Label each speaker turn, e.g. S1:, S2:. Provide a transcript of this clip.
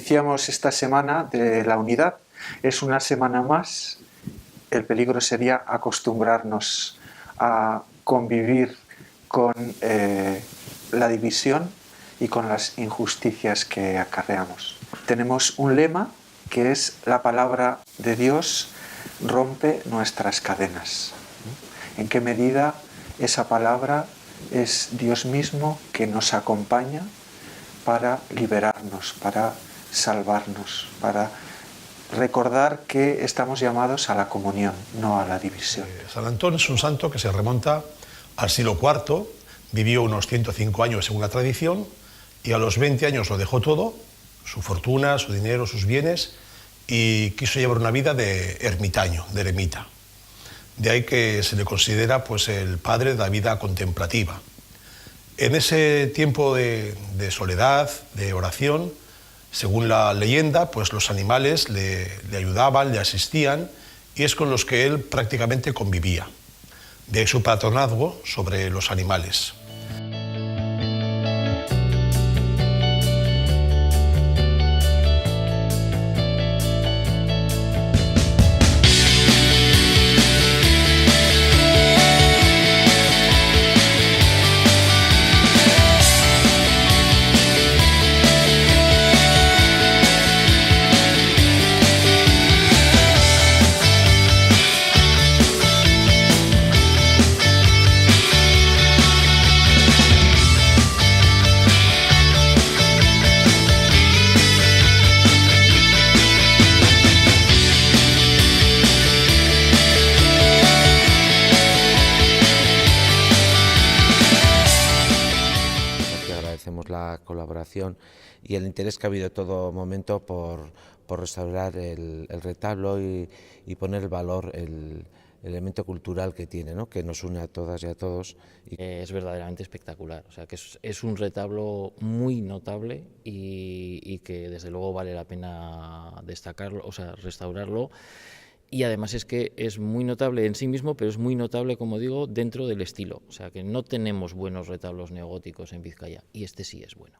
S1: iniciamos esta semana de la unidad. Es una semana más. El peligro sería acostumbrarnos a convivir con la división y con las injusticias que acarreamos. Tenemos un lema que es: la palabra de Dios rompe nuestras cadenas. ¿En qué medida esa palabra es Dios mismo que nos acompaña para liberarnos, para salvarnos, para recordar que estamos llamados a la comunión, no a la división?
S2: San Antón es un santo que se remonta al siglo IV, vivió unos 105 años según la tradición, y a los 20 años lo dejó todo, su fortuna, su dinero, sus bienes, y quiso llevar una vida de ermitaño, de eremita. De ahí que se le considera pues, el padre de la vida contemplativa. En ese tiempo de soledad, de oración, según la leyenda, pues los animales le ayudaban, le asistían, y es con los que él prácticamente convivía. De ahí su patronazgo sobre los animales.
S3: La colaboración y el interés que ha habido en todo momento por restaurar el retablo y poner en valor el elemento cultural que tiene, ¿no? Que nos une a todas y a todos.
S4: Es verdaderamente espectacular, o sea que es un retablo muy notable y que desde luego vale la pena destacarlo, o sea, restaurarlo. Y además es que es muy notable en sí mismo, pero es muy notable, como digo, dentro del estilo. O sea que no tenemos buenos retablos neogóticos en Vizcaya, y este sí es bueno.